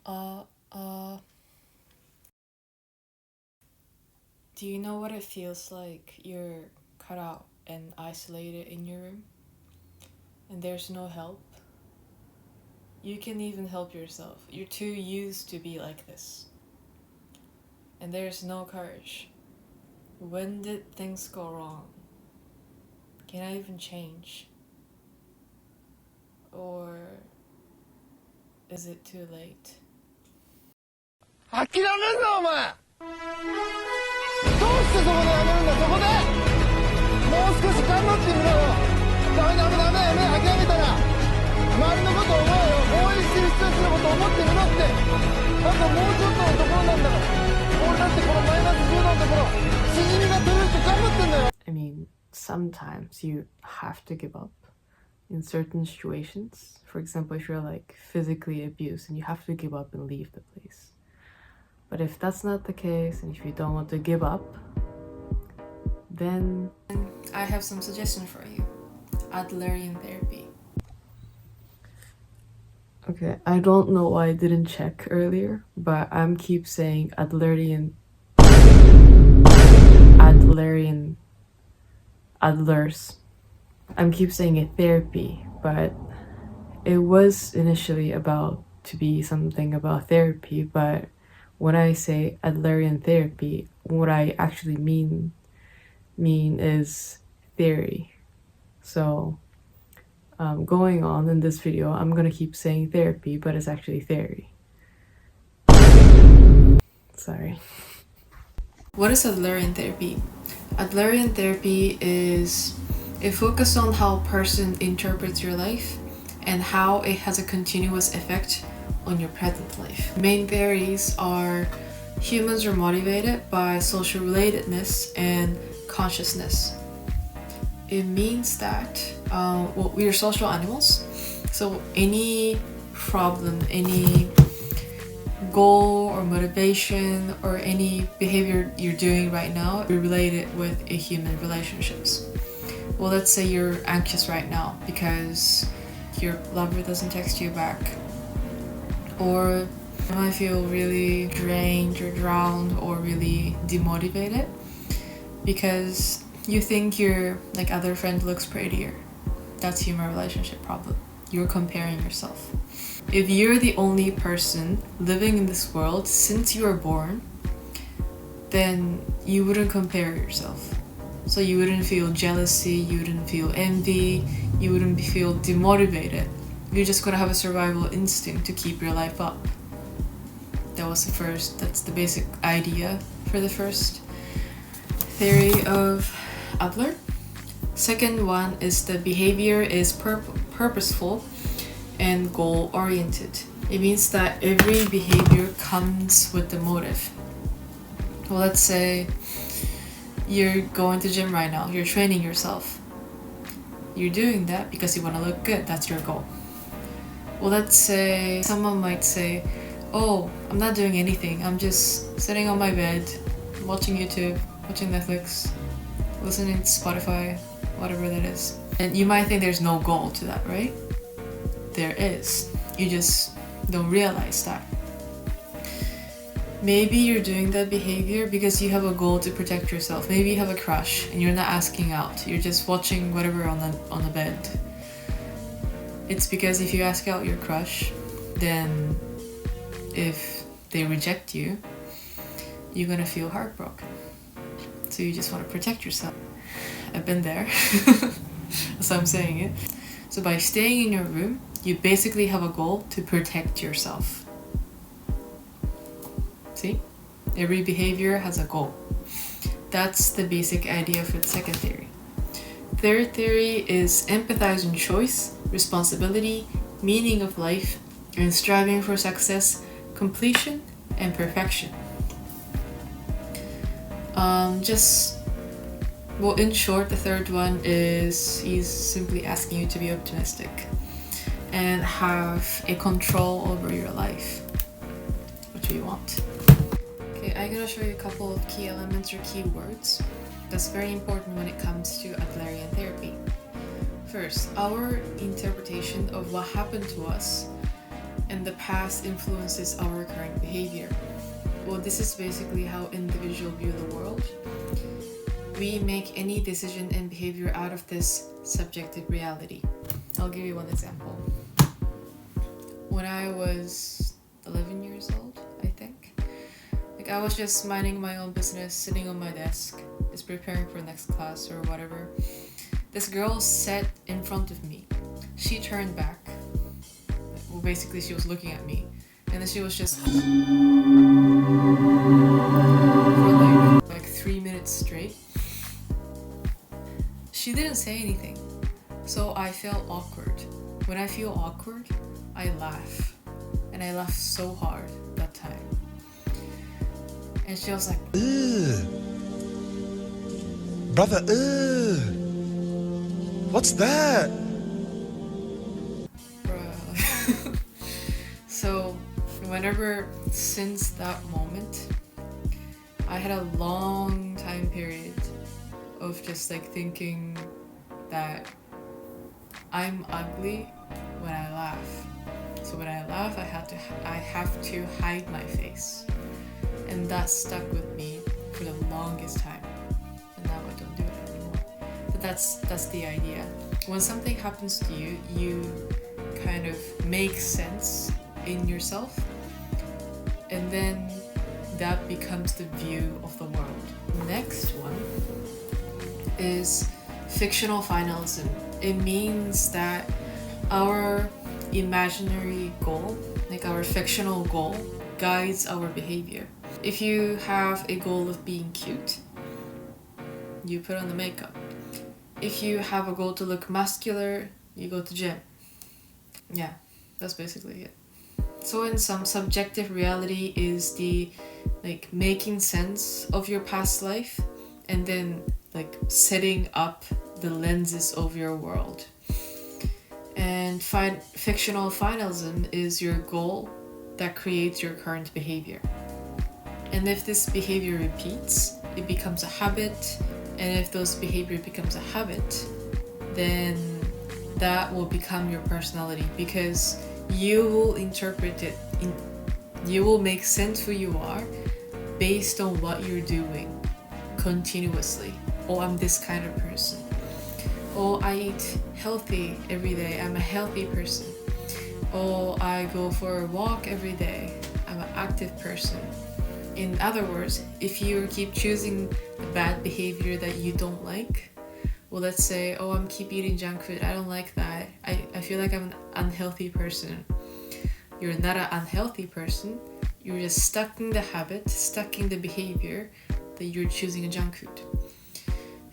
Uh, uh, do you know what it feels like? You're cut out and isolated in your room, and there's no help. You can't even help yourself. You're too used to be like this. And there's no courage. When did things go wrong? Can I even change? Or is it too late? 諦めんなお前どうしてそこでやめるんだそこでもう少し頑張ってみろよダメ諦めたら周りのことを思えよ応援してる人たちのことを思ってみろってあともうちょっとのところなんだから俺だってこのマイナス10度のところしじみが取れるって頑張ってんだよ I mean, sometimes you have to give up in certain situations. For example, if you're like physically abused and you have to give up and leave the place. But if that's not the case, and if you don't want to give up, then I have some suggestions for you. Adlerian therapy. okay, I don't know why I didn't check earlier, but I'm keep saying Adlerian, Adlers. I'm keep saying it therapy, but it was initially about to be something about therapy, but when I say Adlerian therapy, what I actually mean is theory. So going on in this video, I'm gonna keep saying therapy, but it's actually theory. Sorry. What is Adlerian therapy? Adlerian therapy is a focus on how a person interprets your life and how it has a continuous effect on your present life. Main theories are humans are motivated by social relatedness and consciousness. It means that we are social animals, so any problem, any goal or motivation or any behavior you're doing right now, you're related with a human relationships. Well, let's say you're anxious right now because your lover doesn't text you back, or you might feel really drained or drowned or really demotivated because you think your like other friend looks prettier. That's human relationship problem. You're comparing yourself. If you're the only person living in this world since you were born, then you wouldn't compare yourself. So you wouldn't feel jealousy, you wouldn't feel envy, you wouldn't feel demotivated. You're just gonna have a survival instinct to keep your life up. That's the basic idea for the first theory of Adler. Second one is the behavior is purposeful and goal-oriented. It means that every behavior comes with the motive. Well, let's say you're going to gym right now, you're training yourself. You're doing that because you want to look good, that's your goal. Well, let's say someone might say, oh, I'm not doing anything, I'm just sitting on my bed, watching YouTube, watching Netflix, listening to Spotify, whatever that is. And you might think there's no goal to that, right? There is. You just don't realize that. Maybe you're doing that behavior because you have a goal to protect yourself. Maybe you have a crush and you're not asking out. You're just watching whatever on the bed. It's because if you ask out your crush, then if they reject you, you're gonna feel heartbroken. So you just want to protect yourself. I've been there. That's why I'm saying it. So by staying in your room, you basically have a goal to protect yourself. See? Every behavior has a goal. That's the basic idea for the second theory. Third theory is empathizing choice, responsibility, meaning of life, and striving for success, completion, and perfection. In short, the third one is he's simply asking you to be optimistic and have a control over your life, which we want. Okay, I'm gonna show you a couple of key elements or key words that's very important when it comes to Adlerian therapy. First, our interpretation of what happened to us and the past influences our current behavior. Well, this is basically how individuals view the world. We make any decision and behavior out of this subjective reality. I'll give you one example. When I was 11 years old, I think, I was just minding my own business, sitting on my desk, just preparing for next class or whatever. This girl sat in front of me. She turned back. Well, basically she was looking at me, and then she was just for like 3 minutes straight. She didn't say anything, so I felt awkward. When I feel awkward, I laugh, and I laughed so hard that time. And she was like, Ugh. Brother, ugh. What's that? bruh. So whenever, since that moment, I had a long time period of just like thinking that I'm ugly when I laugh. So when I laugh, I have to hide my face. And that stuck with me for the longest time. And now I don't do it anymore. But that's the idea. When something happens to you, you kind of make sense in yourself, and then that becomes the view of the world. Next one is fictional finalism. It means that our imaginary goal, like our fictional goal, guides our behavior. If you have a goal of being cute, you put on the makeup. If you have a goal to look muscular, you go to gym. Yeah, that's basically it. So in some subjective reality is the like making sense of your past life and then like setting up the lenses of your world. And fictional finalism is your goal that creates your current behavior. And if this behavior repeats, it becomes a habit. And if those behavior becomes a habit, then that will become your personality, because you will interpret it, you will make sense who you are based on what you're doing continuously. Oh, I'm this kind of person. Oh, I eat healthy every day. I'm a healthy person. Oh, I go for a walk every day. I'm an active person. In other words, if you keep choosing the bad behavior that you don't like, well, let's say, oh, I'm keep eating junk food. I don't like that. I feel like I'm an unhealthy person. You're not an unhealthy person. You're just stuck in the habit, stuck in the behavior that you're choosing a junk food.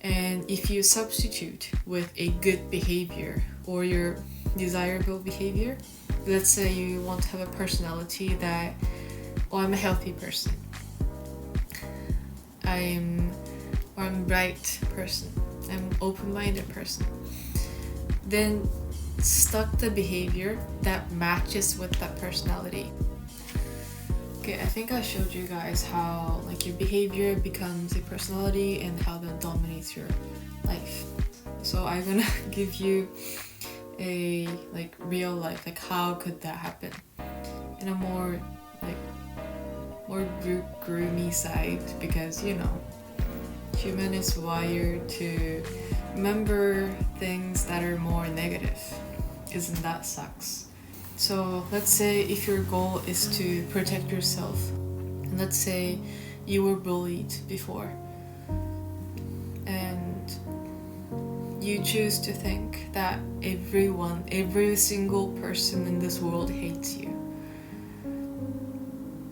And if you substitute with a good behavior or your desirable behavior, let's say you want to have a personality that, oh, I'm a healthy person. I'm a bright person. I'm an open-minded person. Then stuck the behavior that matches with that personality. Okay, I think I showed you guys how like your behavior becomes a personality and how that dominates your life. So I'm gonna give you a like real life, like how could that happen in a more groomy side, because you know human is wired to remember things that are more negative. Isn't that sucks? So let's say if your goal is to protect yourself, and let's say you were bullied before, and you choose to think that every single person in this world hates you,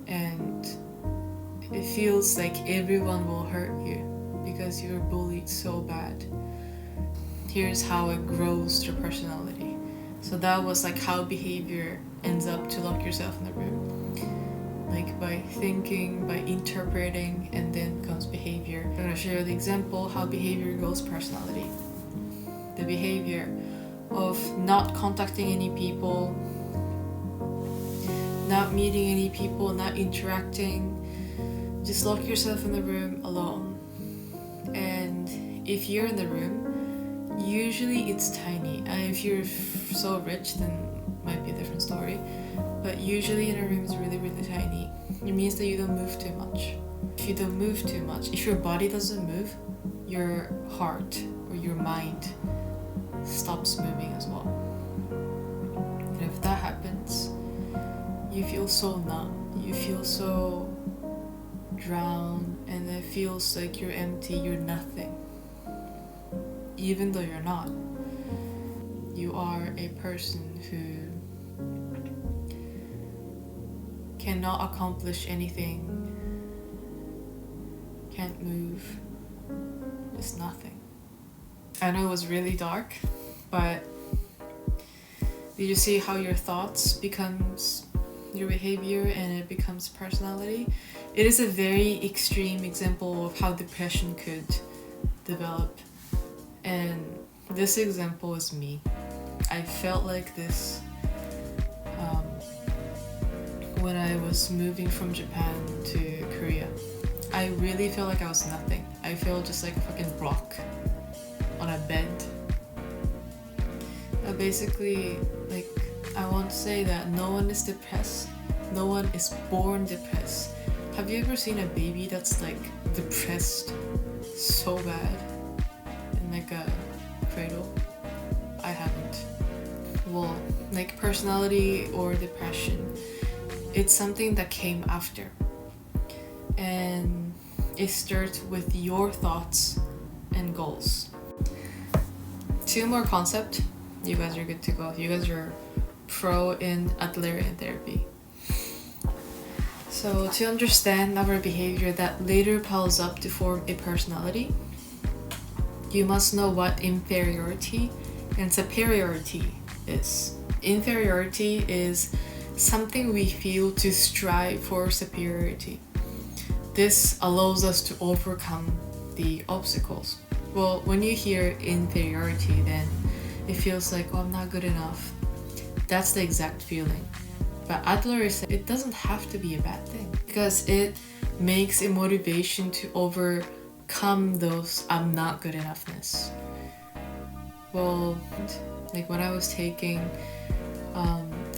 and it feels like everyone will hurt you because you're bullied so bad. Here's how it grows your personality. So that was like how behavior ends up to lock yourself in the room. Like by thinking, by interpreting, and then comes behavior. I'm gonna share the example how behavior goes personality. The behavior of not contacting any people, not meeting any people, not interacting. Just lock yourself in the room alone. And if you're in the room, usually it's tiny. If you're so rich, then might be a different story. But usually in a room is really, really tiny. It means that you don't move too much. If you don't move too much, if your body doesn't move, your heart or your mind stops moving as well. And if that happens, you feel so numb, you feel so drowned, and it feels like you're empty, you're nothing. Even though you're not. You are a person who cannot accomplish anything, can't move, just nothing. I know it was really dark, but did you see how your thoughts becomes your behavior and it becomes personality? It is a very extreme example of how depression could develop, and this example is me. I felt like this when I was moving from Japan to Korea. I really felt like I was nothing. I felt just like a fucking rock on a bed. Basically, like, I want to say that no one is depressed. No one is born depressed. Have you ever seen a baby that's like depressed so bad in like a cradle? I haven't. Well, like personality or depression, it's something that came after. And it starts with your thoughts and goals. 2 more concepts. You guys are good to go. You guys are pro in Adlerian therapy. So to understand our behavior that later piles up to form a personality, you must know what inferiority and superiority is. Inferiority is something we feel to strive for superiority. This allows us to overcome the obstacles. Well, when you hear inferiority, then it feels like, oh, I'm not good enough. That's the exact feeling. But Adler said it doesn't have to be a bad thing because it makes a motivation to overcome those I'm not good enoughness. Well, like when I was taking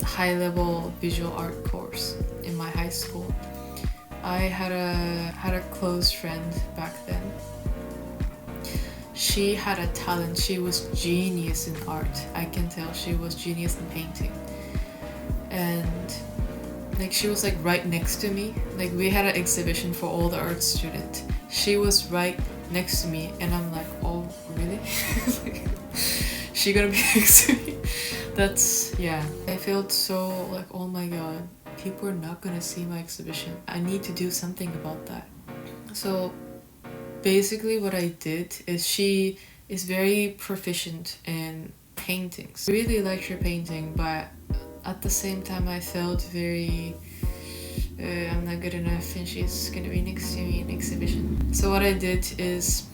high-level visual art course in my high school, I had a close friend back then. She had a talent. She was genius in art. I can tell she was genius in painting. And like she was like right next to me. Like we had an exhibition for all the art students. She was right next to me and I'm like, oh really? Like, she gonna be next to me? That's, yeah. I felt so like, oh my god, people are not gonna see my exhibition. I need to do something about that. So basically what I did is she is very proficient in paintings. I really liked her painting, but at the same time I felt very I'm not good enough and she's gonna be next to me in exhibition. So what I did is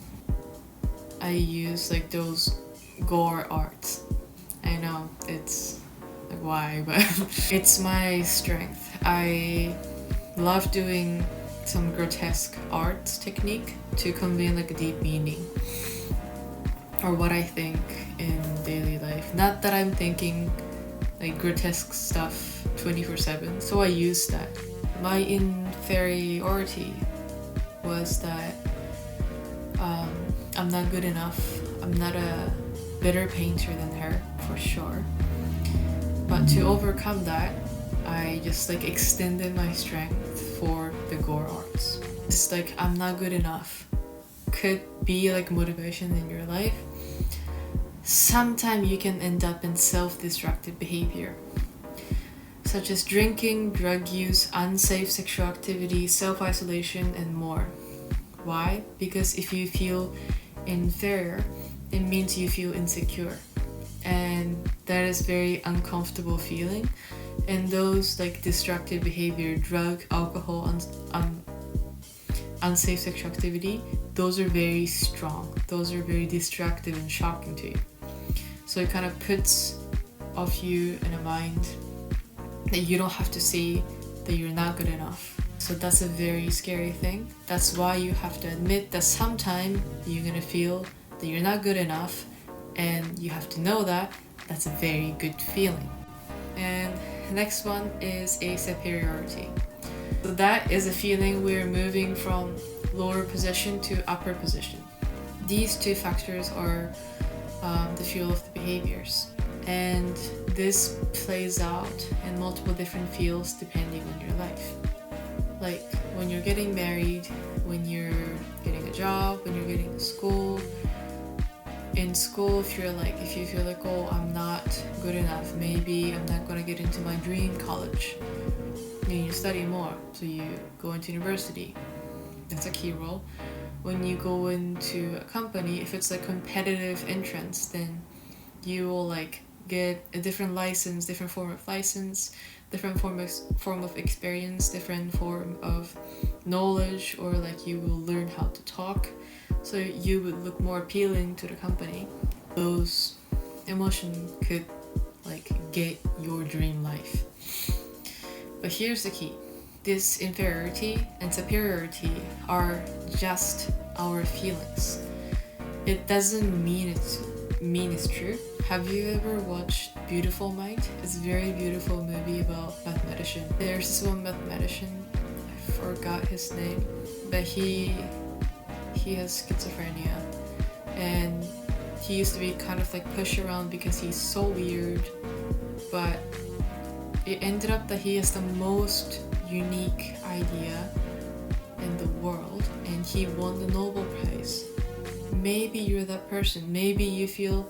I used like those gore arts. I know it's like why, but it's my strength. I love doing some grotesque art technique to convey like a deep meaning or what I think in daily life. Not that I'm thinking like grotesque stuff 24/7, so I use that. My inferiority was that I'm not good enough. I'm not a better painter than her for sure. But to overcome that, I just like extended my strength for the gore arts. It's like I'm not good enough could be like motivation in your life. Sometimes you can end up in self-destructive behavior, such as drinking, drug use, unsafe sexual activity, self-isolation, and more. Why? Because if you feel inferior, it means you feel insecure. And that is very uncomfortable feeling. And those like destructive behavior, drug, alcohol, unsafe sexual activity, those are very strong. Those are very destructive and shocking to you. So it kind of puts off you in a mind that you don't have to see that you're not good enough. So that's a very scary thing. That's why you have to admit that sometime you're gonna feel that you're not good enough, and you have to know that that's a very good feeling. And next one is a superiority. So that is a feeling we're moving from lower position to upper position. These two factors are the fuel of the behaviors. And this plays out in multiple different fields depending on your life. Like when you're getting married, when you're getting a job, when you're getting to school. In school, if you feel like, oh, I'm not good enough, maybe I'm not gonna get into my dream college. You study more, so you go into university. That's a key role. When you go into a company, if it's a competitive entrance, then you will get a different license, different form of license, different form of experience, different form of knowledge, or you will learn how to talk, so you would look more appealing to the company. Those emotions could get your dream life. But here's the key. This inferiority and superiority are just our feelings. It doesn't mean it's true. Have you ever watched Beautiful Mind? It's a very beautiful movie about mathematician. There's this one mathematician, I forgot his name, but he has schizophrenia, and he used to be kind of pushed around because he's so weird, but it ended up that he has the most unique idea in the world, and he won the Nobel Prize. Maybe you're that person. Maybe you feel,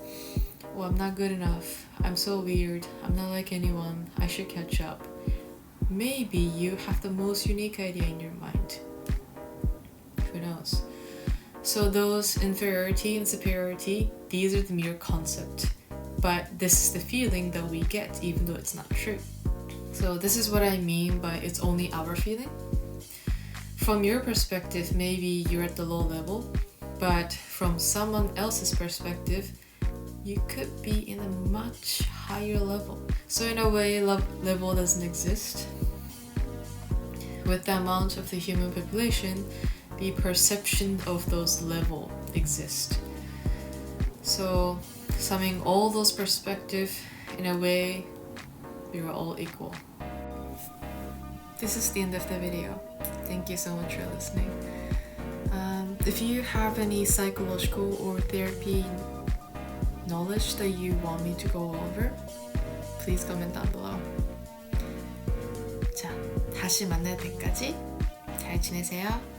well, I'm not good enough, I'm so weird, I'm not like anyone, I should catch up. Maybe you have the most unique idea in your mind. Who knows? So those inferiority and superiority, these are the mere concept, but this is the feeling that we get even though it's not true. So this is what I mean by it's only our feeling. From your perspective, maybe you're at the low level, but from someone else's perspective, you could be in a much higher level. So in a way, level doesn't exist. With the amount of the human population, the perception of those levels exist. So summing all those perspectives, in a way, we are all equal. This is the end of the video. Thank you so much for listening. If you have any psychological or therapy knowledge that you want me to go over, please comment down below. 자, 다시 만날 때까지 잘 지내세요.